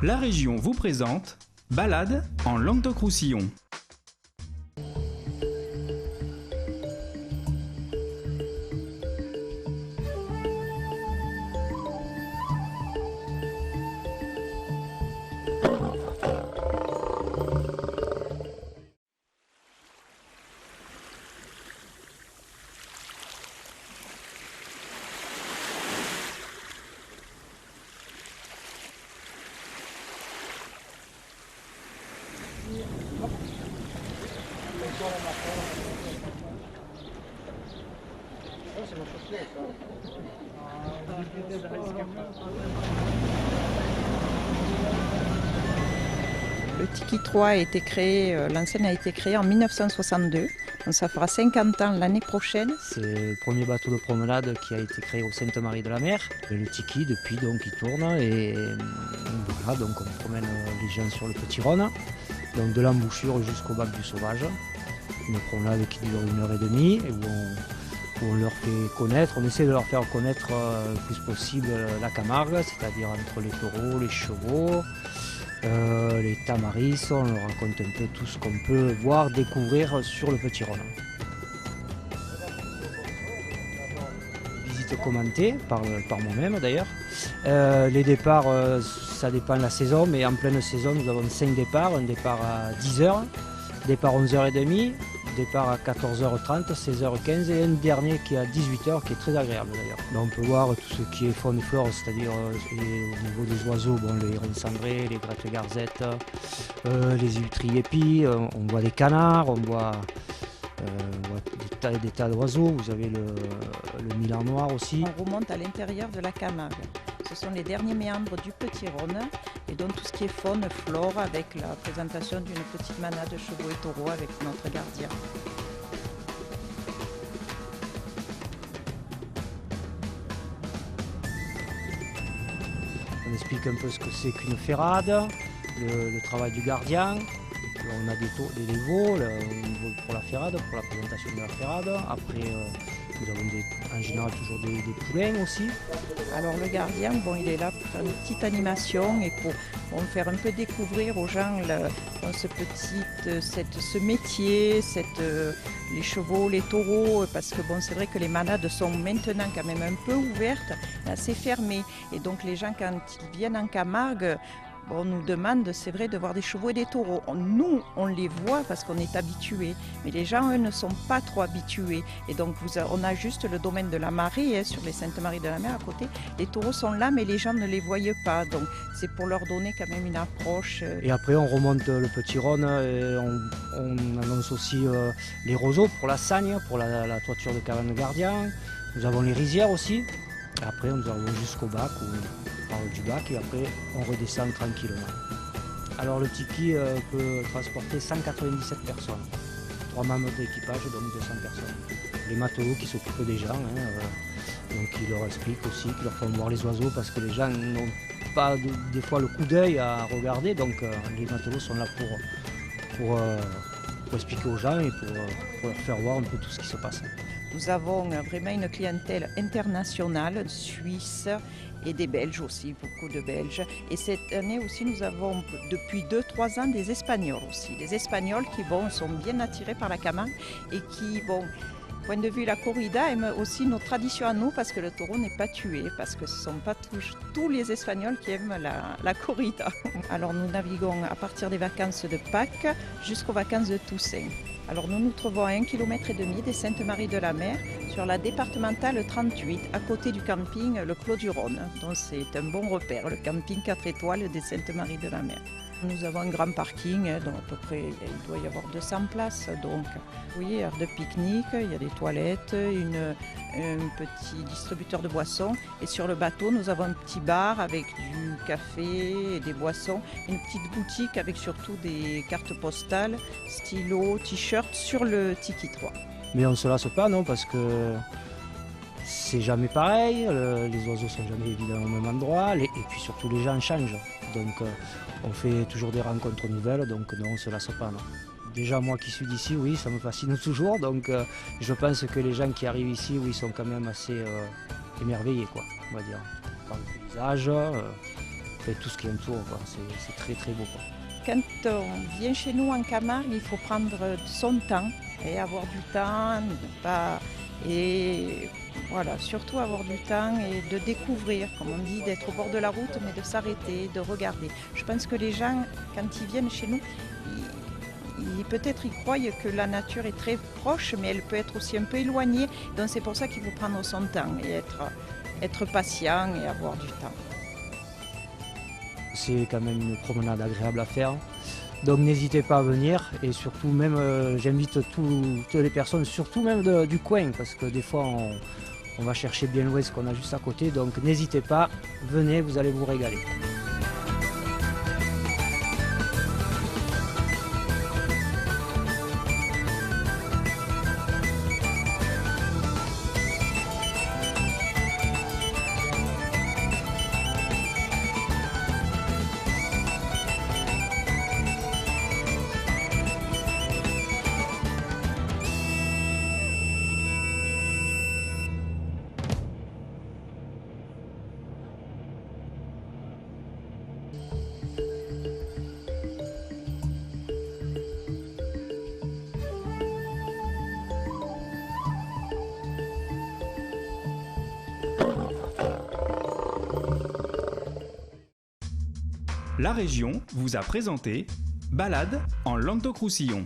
La région vous présente Balade en Languedoc-Roussillon. Le Tiki 3 a été créé, l'enseigne a été créée en 1962, donc ça fera 50 ans l'année prochaine. C'est le premier bateau de promenade qui a été créé au Sainte-Marie-de-la-Mer. Et le Tiki, depuis, donc, il tourne et voilà, donc on promène les gens sur le Petit Rhône, donc de l'embouchure jusqu'au bac du Sauvage. Une promenade qui dure 1h30 et où on leur fait connaître, on essaie de leur faire connaître le plus possible la Camargue, c'est-à-dire entre les taureaux, les chevaux, les tamaris, on leur raconte un peu tout ce qu'on peut voir, découvrir sur le Petit Rhône. Visite commentée par moi-même d'ailleurs. Les départs, ça dépend de la saison, mais en pleine saison nous avons 5 départs, un départ à 10h, départ à 11h30, départ à 14h30, 16h15 et un dernier qui est à 18h qui est très agréable d'ailleurs. On peut voir tout ce qui est faune et flore, c'est-à-dire au niveau des oiseaux, bon, les hérons cendrés, les grette-garzettes, les huîtres épis, on voit des canards, on voit des tas d'oiseaux, vous avez le milan noir aussi. On remonte à l'intérieur de la Camargue. Ce sont les derniers méandres du Petit Rhône et donc tout ce qui est faune, flore avec la présentation d'une petite manade de chevaux et taureaux avec notre gardien. On explique un peu ce que c'est qu'une ferrade, le travail du gardien. On a des veaux pour la ferrade, pour la présentation de la ferrade. Après, nous avons en général toujours des poulains aussi. Alors le gardien, bon, il est là pour faire une petite animation et pour faire un peu découvrir aux gens ce métier, les chevaux, les taureaux, parce que bon, c'est vrai que les manades sont maintenant quand même un peu ouvertes, assez fermées. Et donc les gens, quand ils viennent en Camargue, on nous demande, c'est vrai, de voir des chevaux et des taureaux. Nous, on les voit parce qu'on est habitués, mais les gens, eux, ne sont pas trop habitués. Et donc, on a juste le domaine de la Marée, sur les Sainte-Marie-de-la-Mer à côté. Les taureaux sont là, mais les gens ne les voient pas. Donc, c'est pour leur donner quand même une approche. Et après, on remonte le Petit Rhône et on annonce aussi les roseaux pour la Sagne, pour la toiture de cabane de gardien. Nous avons les rizières aussi. Et après, nous arrivons jusqu'au bac, où on parle du bac, et après, on redescend tranquillement. Alors, le Tiki peut transporter 197 personnes. 3 membres d'équipage, donc 200 personnes. Les matelots qui s'occupent des gens, donc ils leur expliquent aussi, qu'ils leur font voir les oiseaux, parce que les gens n'ont pas des fois le coup d'œil à regarder, donc les matelots sont là pour expliquer aux gens et pour leur faire voir un peu tout ce qui se passe. Nous avons vraiment une clientèle internationale, suisse et des Belges aussi, beaucoup de Belges. Et cette année aussi, nous avons depuis 2-3 ans des Espagnols aussi. Les Espagnols qui sont bien attirés par la Camargue et qui, point de vue la corrida, aiment aussi nos traditions à nous parce que le taureau n'est pas tué, parce que ce ne sont pas tous les Espagnols qui aiment la corrida. Alors nous naviguons à partir des vacances de Pâques jusqu'aux vacances de Toussaint. Alors nous nous trouvons à 1,5 km des Sainte-Marie-de-la-Mer sur la départementale 38 à côté du camping Le Clos du Rhône. Donc c'est un bon repère, le camping 4 étoiles des Sainte-Marie-de-la-Mer. Nous avons un grand parking, donc à peu près il doit y avoir 200 places. Donc oui, aire de pique-nique, il y a des toilettes, un petit distributeur de boissons. Et sur le bateau, nous avons un petit bar avec du café et des boissons. Une petite boutique avec surtout des cartes postales, stylos, t-shirts sur le Tiki 3. Mais on ne se lasse pas, non, parce que c'est jamais pareil, les oiseaux sont jamais évidemment au même endroit, et puis surtout les gens changent. Donc on fait toujours des rencontres nouvelles, donc non, on ne se lasse pas. Non. Déjà moi qui suis d'ici, oui, ça me fascine toujours, donc je pense que les gens qui arrivent ici, oui, sont quand même assez émerveillés, quoi, on va dire, par le paysage, fait, tout ce qui entoure, quoi. C'est très très beau, quoi. Quand on vient chez nous en Camargue, il faut prendre son temps et avoir du temps, ne pas... Et voilà, surtout avoir du temps et de découvrir, comme on dit, d'être au bord de la route, mais de s'arrêter, de regarder. Je pense que les gens, quand ils viennent chez nous, peut-être ils croient que la nature est très proche, mais elle peut être aussi un peu éloignée. Donc c'est pour ça qu'il faut prendre son temps et être patient et avoir du temps. C'est quand même une promenade agréable à faire. Donc n'hésitez pas à venir et surtout même j'invite toutes les personnes, surtout même du coin, parce que des fois on va chercher bien loin ce qu'on a juste à côté. Donc n'hésitez pas, venez, vous allez vous régaler. La région vous a présenté Balade en Languedoc-Roussillon.